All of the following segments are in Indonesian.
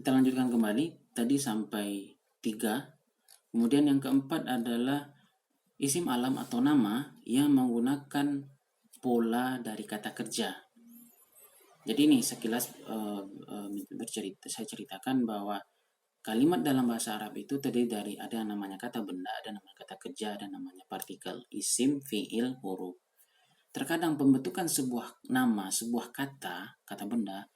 Kita lanjutkan kembali. Tadi sampai 3. Kemudian yang keempat adalah isim alam atau nama yang menggunakan pola dari kata kerja. Jadi ini sekilas saya ceritakan bahwa kalimat dalam bahasa Arab itu terdiri dari ada namanya kata benda, ada namanya kata kerja, ada namanya partikel, isim, fiil, huruf. Terkadang pembentukan sebuah nama, sebuah kata benda,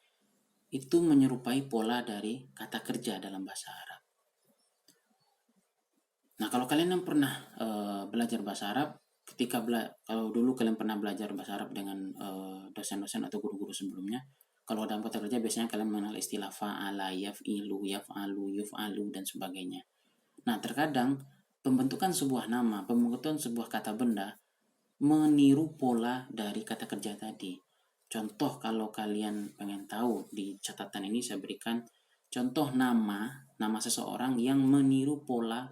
itu menyerupai pola dari kata kerja dalam bahasa Arab. Nah, kalau kalian yang pernah belajar bahasa Arab, kalau dulu kalian pernah belajar bahasa Arab dengan dosen-dosen atau guru-guru sebelumnya, kalau dalam kata kerja biasanya kalian mengenal istilah fa'ala, yaf'ilu, yaf'alu, yuf'alu, dan sebagainya. Nah, terkadang pembentukan sebuah nama, pembentukan sebuah kata benda meniru pola dari kata kerja tadi. Contoh kalau kalian pengen tahu, di catatan ini saya berikan contoh nama seseorang yang meniru pola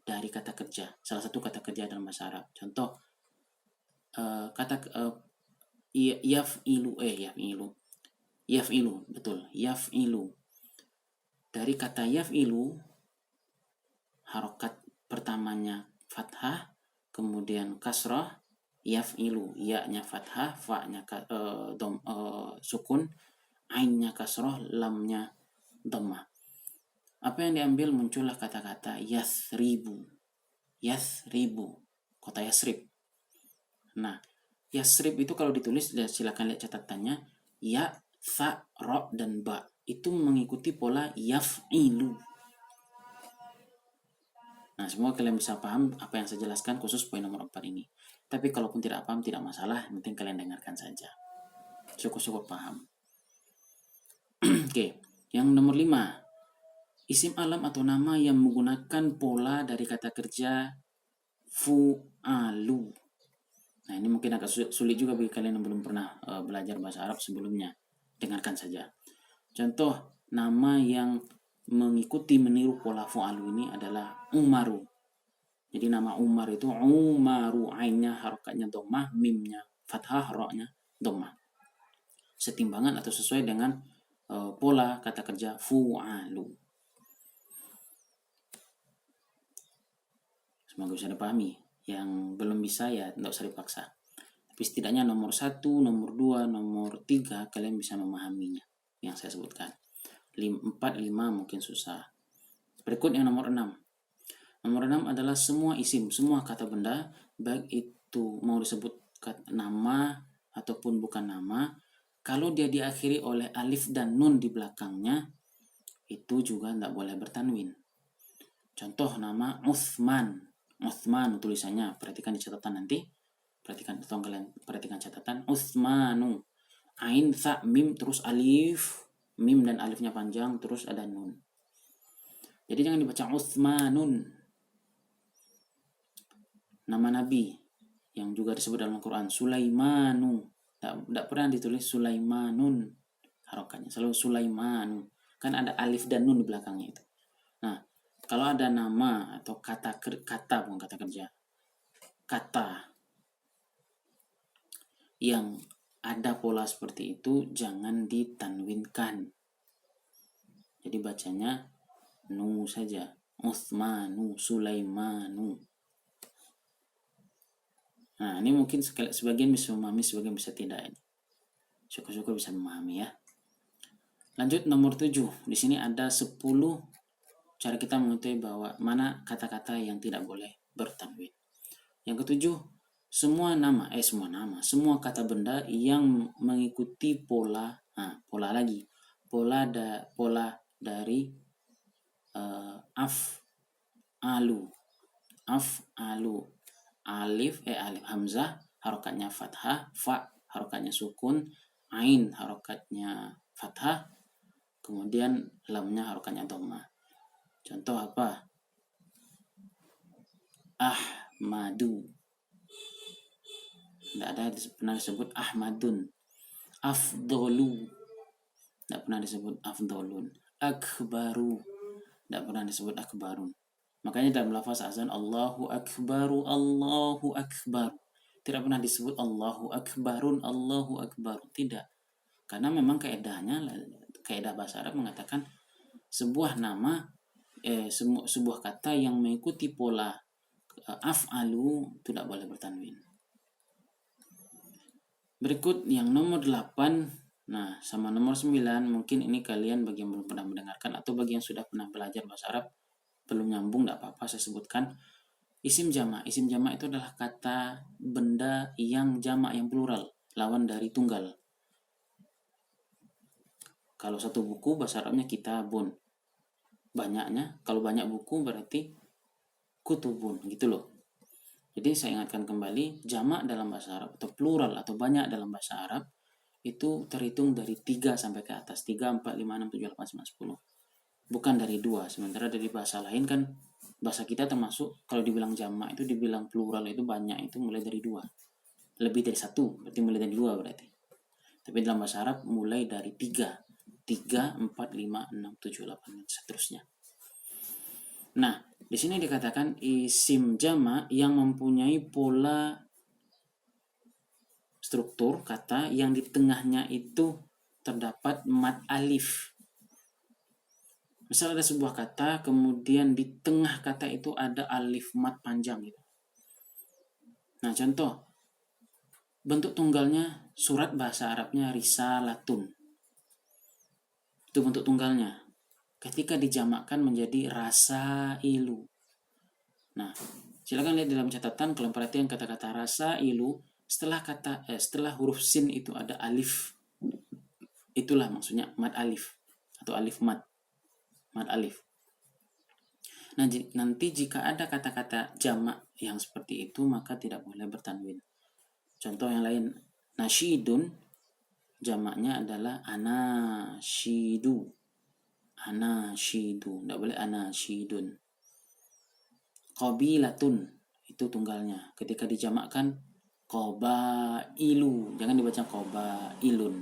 dari kata kerja, salah satu kata kerja dalam bahasa Arab. Contoh yaf'ilu, betul, yaf'ilu. Dari kata yaf'ilu, harokat pertamanya fathah, kemudian kasrah, yaf'ilu, ya-nya fathah, fa-nya sukun, ain-nya kasrah, lamnya dhammah. Apa yang diambil? Muncullah kata-kata yathribu, kota Yasrib. Nah, Yasrib itu kalau ditulis, silakan lihat catatannya, ya, tha, ro, dan ba. Itu mengikuti pola yaf'ilu. Nah, semoga kalian bisa paham apa yang saya jelaskan khusus poin nomor 4 ini. Tapi kalaupun tidak paham, tidak masalah, penting kalian dengarkan saja. Syukur-syukur paham. Oke, yang nomor 5. Isim alam atau nama yang menggunakan pola dari kata kerja fu'alu. Nah, ini mungkin agak sulit juga bagi kalian yang belum pernah belajar bahasa Arab sebelumnya. Dengarkan saja. Contoh nama yang mengikuti meniru pola fu'alu ini adalah Umaru. Jadi nama Umar itu Umaru, ainnya harokatnya dhammah, mimnya fathah, ro-nya dhammah. Setimbangan atau sesuai dengan pola kata kerja fu'alu. Semoga bisa dipahami. Yang belum bisa ya tidak usah dipaksa. Tapi setidaknya nomor 1, nomor 2, nomor 3 kalian bisa memahaminya yang saya sebutkan. 4, 5 mungkin susah. Berikut yang nomor 6. Nomor 6 adalah semua isim, semua kata benda, baik itu mau disebut nama ataupun bukan nama, kalau dia diakhiri oleh alif dan nun di belakangnya, itu juga tidak boleh bertanwin. Contoh nama Uthman tulisannya, perhatikan di catatan nanti. Tolong kalian perhatikan catatan. Uthmanu, ain, tha, mim, terus alif, mim dan alifnya panjang, terus ada nun. Jadi jangan dibaca Uthmanun. Nama Nabi yang juga disebut dalam Al-Quran Sulaimanu, tidak pernah ditulis Sulaimanun harokatnya, selalu Sulaimanu, kan ada alif dan nun di belakangnya itu. Nah, kalau ada nama atau kata yang ada pola seperti itu, jangan ditanwinkan. Jadi bacanya nu saja. Uthmanu, Sulaimanu. Nah, ini mungkin sebagian bisa memahami, sebagian bisa tidak. Syukur-syukur bisa memahami ya. Lanjut nomor 7. Di sini ada 10 cara kita mengetahui bahwa mana kata-kata yang tidak boleh bertanwin. Yang ketujuh, semua kata benda yang mengikuti pola dari af'alu. Alif hamzah harokatnya fathah, fa harokatnya sukun, ain harokatnya fathah, kemudian lamnya harokatnya dhammah. Contoh apa? Ahmadu. Tidak pernah disebut Ahmadun. Afdolu. Tidak pernah disebut Afdolun. Akbaru. Tidak pernah disebut Akbarun. Makanya dalam lafaz azan Allahu Akbaru, Allahu Akbar, tidak pernah disebut Allahu Akbarun, Allahu Akbar. Tidak. Karena memang kaedah bahasa Arab mengatakan sebuah nama, sebuah kata yang mengikuti pola af'alu tidak boleh bertanwin. Berikut yang nomor 8. Nah, sama nomor 9, mungkin ini kalian bagi yang belum pernah mendengarkan atau bagi yang sudah pernah belajar bahasa Arab belum nyambung, tidak apa-apa, saya sebutkan. Isim jamak. Isim jamak itu adalah kata benda yang jamak, yang plural, lawan dari tunggal. Kalau satu buku bahasa Arabnya kitabun, banyaknya, kalau banyak buku berarti kutubun, gitu loh. Jadi saya ingatkan kembali, jamak dalam bahasa Arab atau plural atau banyak dalam bahasa Arab itu terhitung dari 3 sampai ke atas. 3, 4, 5, 6, 7, 8, 9, 10. Bukan dari 2. Sementara dari bahasa lain kan, bahasa kita termasuk kalau dibilang jamak itu, dibilang plural itu banyak, itu mulai dari 2. Lebih dari 1, berarti mulai dari 2 berarti. Tapi dalam bahasa Arab mulai dari 3. 3, 4, 5, 6, 7, 8, dan seterusnya. Nah, di sini dikatakan isim jamak yang mempunyai pola struktur kata yang di tengahnya itu terdapat mad alif. Misal ada sebuah kata, kemudian di tengah kata itu ada alif mad panjang gitu. Nah, contoh bentuk tunggalnya, surat bahasa Arabnya risalatun. Itu bentuk tunggalnya. Ketika dijamakkan menjadi rasailu. Nah, silakan lihat dalam catatan, kalau perhatian kata-kata rasailu, setelah huruf sin itu ada alif. Itulah maksudnya mad alif atau alif mad alif. Nah, nanti jika ada kata-kata jamak yang seperti itu, maka tidak boleh bertanwin. Contoh yang lain, nasyidun jamaknya adalah anasyidu. Anasyidu, tidak boleh anasyidun. Qabilatun itu tunggalnya. Ketika dijamakkan qobailu, jangan dibaca qobailun.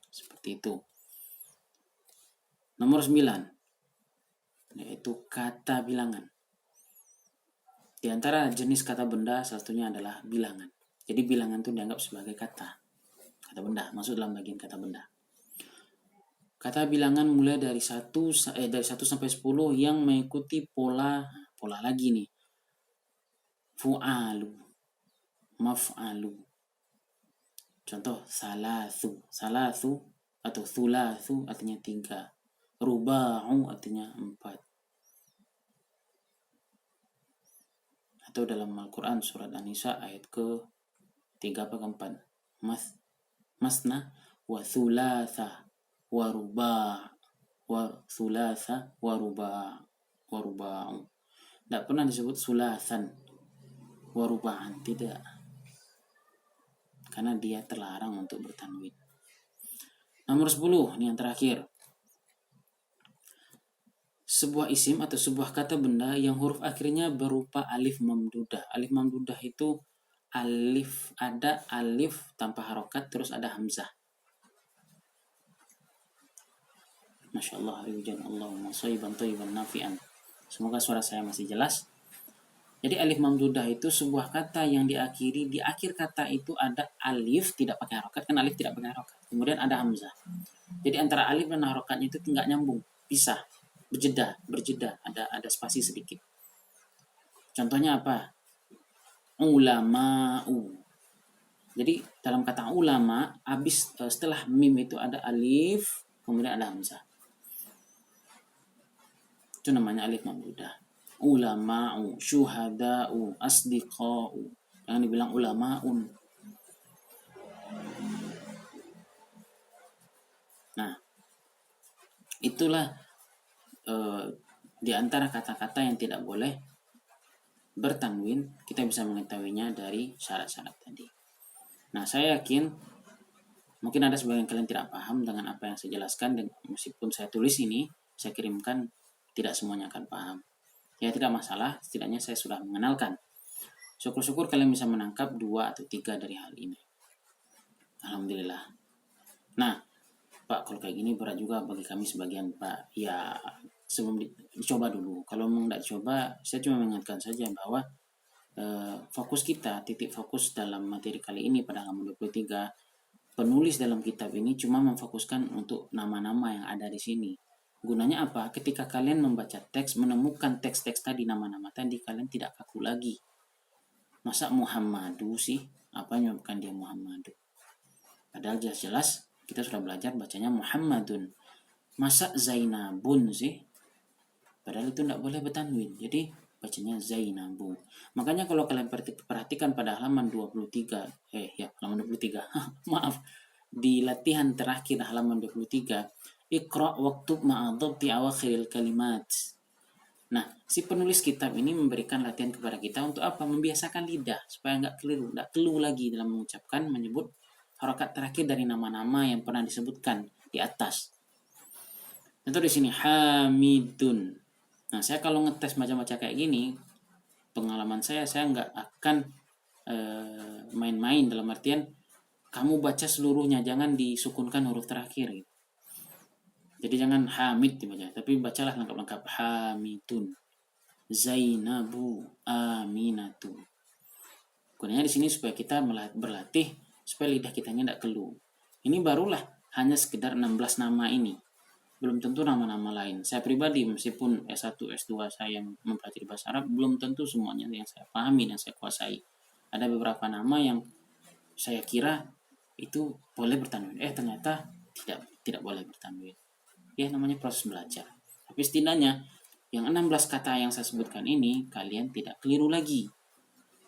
Seperti itu. Nomor 9, yaitu kata bilangan. Di antara jenis kata benda, salah satunya adalah bilangan. Jadi bilangan itu dianggap sebagai kata benda, masuk dalam bagian kata benda. Kata bilangan mulai dari 1 sampai 10 yang mengikuti pola lagi nih. Fu'alu, maf'alu. Contoh salasu atau thulathu artinya 3. Ruba'u artinya 4. Atau dalam Al-Quran surat An-Nisa ayat ke-3 apa ke-4. Masna wa thulatha wa ruba' wa thulatha wa ruba'u. Tidak pernah disebut sulathan wa ruba'an, tidak. Karena dia terlarang untuk bertanwin. Nomor 10, ini yang terakhir. Sebuah isim atau sebuah kata benda yang huruf akhirnya berupa alif mamdudah. Alif mamdudah itu ada alif tanpa harokat, terus ada hamzah. Masya Allah, hari hujan Allahumma shayban thayyiban nafi'an. Semoga suara saya masih jelas. Jadi alif mamdudah itu sebuah kata yang di akhir kata itu ada alif tidak pakai harokat, kan alif tidak pakai harokat. Kemudian ada hamzah. Jadi antara alif dan harokatnya itu tidak nyambung, pisah. Berjeda, ada spasi sedikit. Contohnya apa? Ulama'u. Jadi dalam kata ulama, setelah mim itu ada alif, kemudian ada hamzah. Itu namanya alif mamdudah. Ulama'u, syuhada'u, asdiqa'u. Jangan dibilang ulama'un. Nah, itulah di antara kata-kata yang tidak boleh bertanwin. Kita bisa mengetahuinya dari syarat-syarat tadi. Nah, saya yakin mungkin ada sebagian kalian tidak paham dengan apa yang saya jelaskan, dan meskipun saya tulis ini, saya kirimkan, tidak semuanya akan paham. Ya, tidak masalah, setidaknya saya sudah mengenalkan. Syukur-syukur kalian bisa menangkap 2 atau 3 dari hal ini. Alhamdulillah. Nah, Pak, kalau kayak gini berat juga bagi kami sebagian, Pak. Ya, sebelum dicoba dulu. Kalau mau tidak dicoba, saya cuma mengingatkan saja bahwa fokus kita, titik fokus dalam materi kali ini pada halaman 23, penulis dalam kitab ini cuma memfokuskan untuk nama-nama yang ada di sini. Gunanya apa? Ketika kalian membaca teks, menemukan teks-teks tadi, nama-nama tadi, kalian tidak kaku lagi. Masa Muhammadu sih? Apa yang menyebabkan dia Muhammadu? Padahal jelas-jelas kita sudah belajar bacanya Muhammadun. Masa Zainabun sih? Padahal itu tidak boleh bertanwin. Jadi bacanya Zainabu. Makanya kalau kalian perhatikan pada halaman 23, halaman 23. Maaf. Di latihan terakhir halaman 23, Iqra waktub ma'adhabti awakhiril kalimat. Nah, si penulis kitab ini memberikan latihan kepada kita untuk apa? Membiasakan lidah supaya nggak keliru lagi dalam mengucapkan, menyebut harokat terakhir dari nama-nama yang pernah disebutkan di atas. Contoh di sini Hamidun. Nah, saya kalau ngetes baca-baca kayak gini, pengalaman saya nggak akan main-main, dalam artian kamu baca seluruhnya, jangan disukunkan huruf terakhir gitu. Jadi jangan Hamid dibaca, tapi bacalah lengkap-lengkap. Hamidun, Zainabu, Aminatu. Gunanya di sini supaya kita berlatih supaya lidah kitanya tidak kelu. Ini barulah hanya sekedar 16 nama ini. Belum tentu nama-nama lain. Saya pribadi meskipun S1, S2 saya mempelajari bahasa Arab, belum tentu semuanya yang saya pahami dan saya kuasai. Ada beberapa nama yang saya kira itu boleh bertanwin. Ternyata tidak boleh bertanwin. Ya, namanya proses belajar. Tapi setidaknya yang 16 kata yang saya sebutkan ini kalian tidak keliru lagi.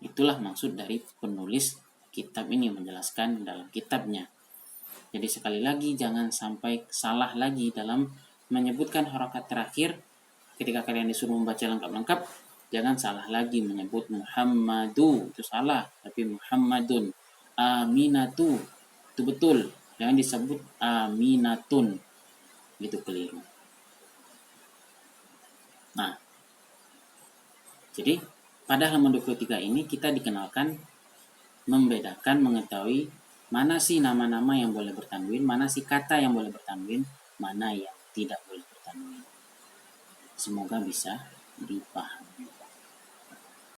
Itulah maksud dari penulis kitab ini menjelaskan dalam kitabnya. Jadi sekali lagi jangan sampai salah lagi dalam menyebutkan harokat terakhir. Ketika kalian disuruh membaca lengkap-lengkap, jangan salah lagi menyebut Muhammadu, itu salah, tapi Muhammadun. Aminatu, itu betul, jangan disebut Aminatun, itu keliru. Nah, jadi pada halaman 23 ini kita dikenalkan membedakan, mengetahui mana sih nama-nama yang boleh bertanwin, mana sih kata yang boleh bertanwin, mana yang tidak boleh bertanwin. Semoga bisa dipahami.